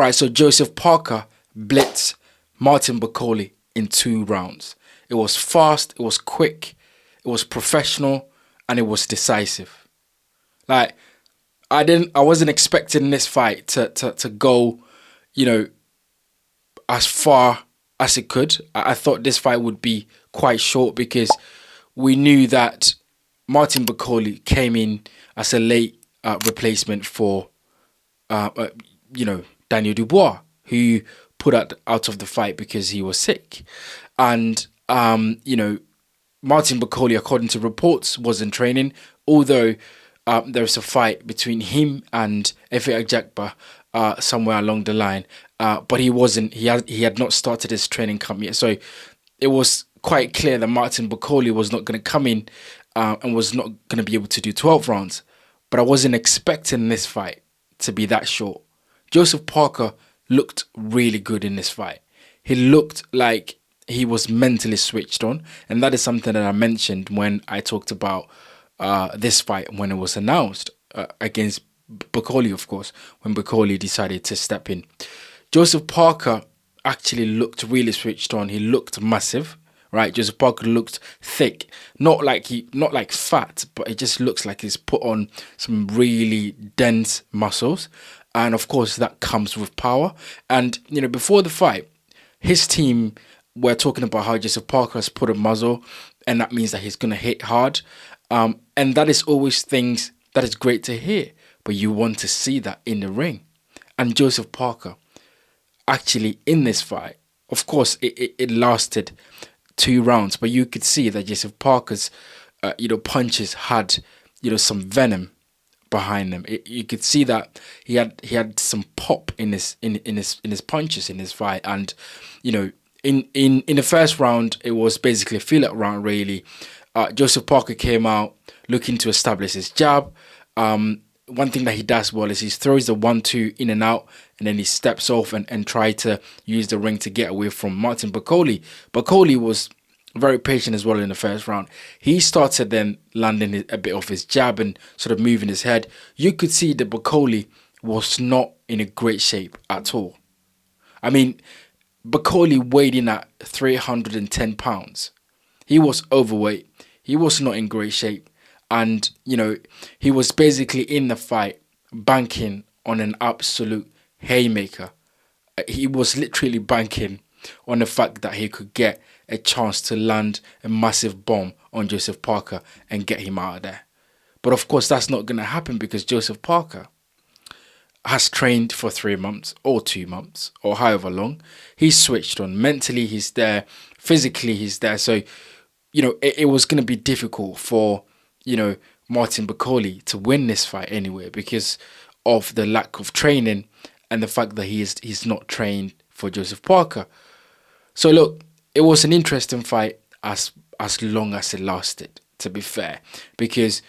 Right, so Joseph Parker blitzed Martin Bakole in 2 rounds. It was fast, it was quick, it was professional, and it was decisive. Like I wasn't expecting this fight to go, you know, as far as it could. I thought this fight would be quite short because we knew that Martin Bakole came in as a late replacement for, you know, Daniel Dubois, who put out of the fight because he was sick. And, you know, Martin Bakole, according to reports, was in training, although there was a fight between him and Efe Ajakba somewhere along the line. But he wasn't, he had not started his training camp yet. So it was quite clear that Martin Bakole was not going to come in and was not going to be able to do 12 rounds. But I wasn't expecting this fight to be that short. Joseph Parker looked really good in this fight. He looked like he was mentally switched on. And that is something that I mentioned when I talked about this fight when it was announced against Bakole, of course, when Bakole decided to step in. Joseph Parker actually looked really switched on. He looked massive, right? Joseph Parker looked thick, not like fat, but it just looks like he's put on some really dense muscles. And of course, that comes with power. And, you know, before the fight, his team were talking about how Joseph Parker has put a muzzle, and that means that he's going to hit hard. And that is always things that is great to hear, but you want to see that in the ring. And Joseph Parker, actually in this fight, of course, it lasted 2 rounds, but you could see that Joseph Parker's, punches had, some venom behind them. You could see that he had some pop in his punches in this fight, and in the first round it was basically a feel-out round really. Joseph Parker came out looking to establish his jab. One thing that he does well is he throws the 1-2 in and out, and then he steps off and try to use the ring to get away from Martin Bakole. Bakole was very patient as well in the first round. He started then landing a bit of his jab and sort of moving his head. You could see that Bakole was not in a great shape at all. I mean, Bakole weighed in at 310 pounds. He was overweight. He was not in great shape. And, he was basically in the fight banking on an absolute haymaker. He was literally banking on the fact that he could get a chance to land a massive bomb on Joseph Parker and get him out of there. But of course, that's not going to happen because Joseph Parker has trained for 3 months or 2 months or however long. He's switched on. Mentally, he's there. Physically, he's there. So, it was going to be difficult for, Martin Bakole to win this fight anyway because of the lack of training and the fact that he's not trained for Joseph Parker. So look, it was an interesting fight as long as it lasted, to be fair, because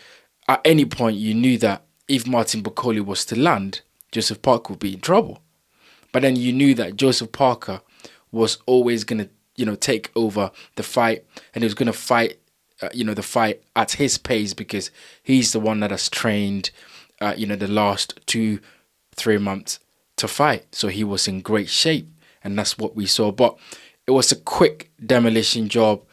at any point you knew that if Martin Bakole was to land, Joseph Parker would be in trouble. But then you knew that Joseph Parker was always going to, take over the fight, and he was going to fight, the fight at his pace because he's the one that has trained, the last 2-3 months to fight. So he was in great shape, and that's what we saw. But it was a quick demolition job,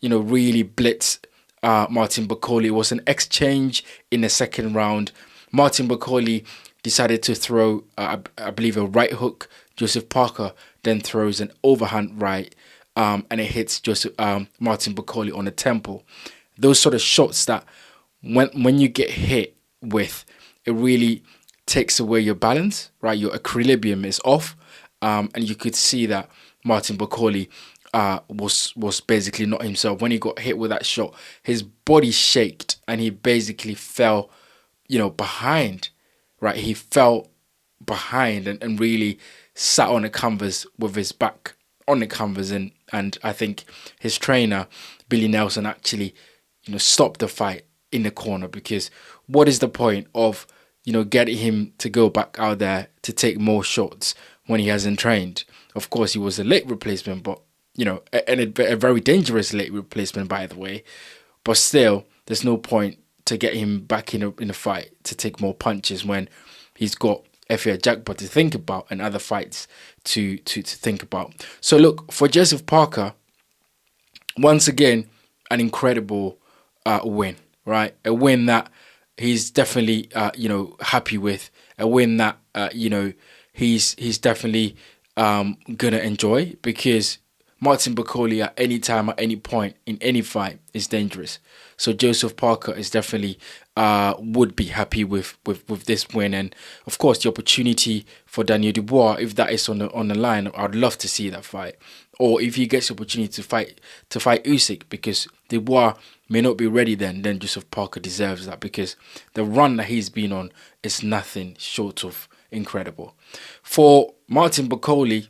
really blitz Martin Bakole. It was an exchange in the second round. Martin Bakole decided to throw, I believe, a right hook. Joseph Parker then throws an overhand right, and it hits Martin Bakole on the temple. Those sort of shots that when you get hit with, it really takes away your balance, right? Your equilibrium is off, and you could see that Martin Bakole was basically not himself. When he got hit with that shot, his body shaked and he basically fell, behind, right? He fell behind and really sat on the canvas with his back on the canvas. And I think his trainer, Billy Nelson, actually, stopped the fight in the corner because what is the point of, getting him to go back out there to take more shots when he hasn't trained? Of course, he was a late replacement, but, a very dangerous late replacement, by the way. But still, there's no point to get him back in a fight to take more punches when he's got Efia Jagba to think about and other fights to think about. So look, for Joseph Parker, once again, an incredible win, right? A win that he's definitely happy with. A win that he's definitely gonna enjoy, because Martin Bakole at any time, at any point, in any fight is dangerous. So Joseph Parker is definitely would be happy with this win, and of course the opportunity for Daniel Dubois, if that is on the line, I'd love to see that fight. Or if he gets the opportunity to fight Usyk, because Dubois may not be ready then Joseph Parker deserves that, because the run that he's been on is nothing short of incredible. For Martin Bakole,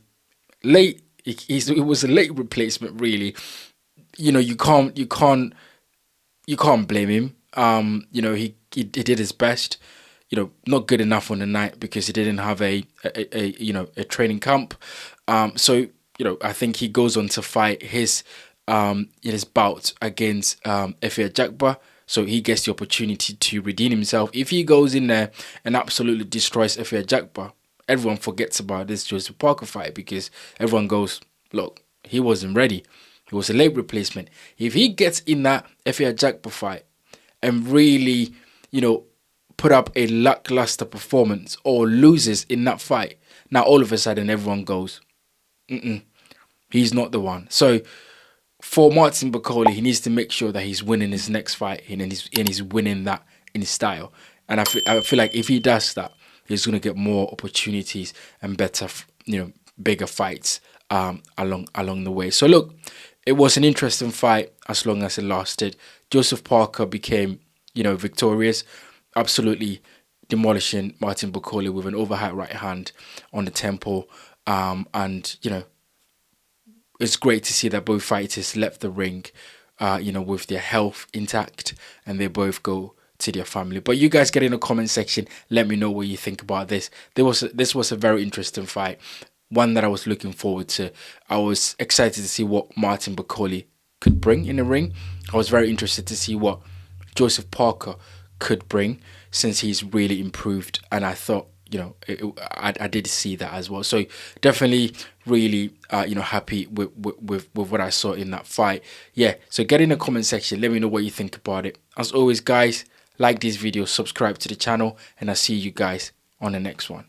late, it was a late replacement, really. You can't blame him. He did his best. Not good enough on the night because he didn't have a training camp. So I think he goes on to fight his bout against Efia Jagba. So he gets the opportunity to redeem himself. If he goes in there and absolutely destroys Efia Jagba, everyone forgets about this Joseph Parker fight, because everyone goes, look, he wasn't ready. He was a late replacement. If he gets in that Efia Jagba fight and really, put up a lackluster performance or loses in that fight, now all of a sudden everyone goes, he's not the one. So for Martin Bakole, he needs to make sure that he's winning his next fight and he's winning that in his style. And I feel like if he does that, he's going to get more opportunities and better, bigger fights along the way. So look, it was an interesting fight as long as it lasted. Joseph Parker became, victorious, absolutely demolishing Martin Bakole with an overhand right hand on the temple. And it's great to see that both fighters left the ring, with their health intact, and they both go to their family. But you guys get in the comment section, let me know what you think about this. This was a very interesting fight, one that I was looking forward to. I was excited to see what Martin Bakole could bring in the ring. I was very interested to see what Joseph Parker could bring, since he's really improved, and I thought, I did see that as well. So definitely really happy with what I saw in that fight. Yeah, so get in the comment section, let me know what you think about it. As always, guys, like this video, subscribe to the channel, and I'll see you guys on the next one.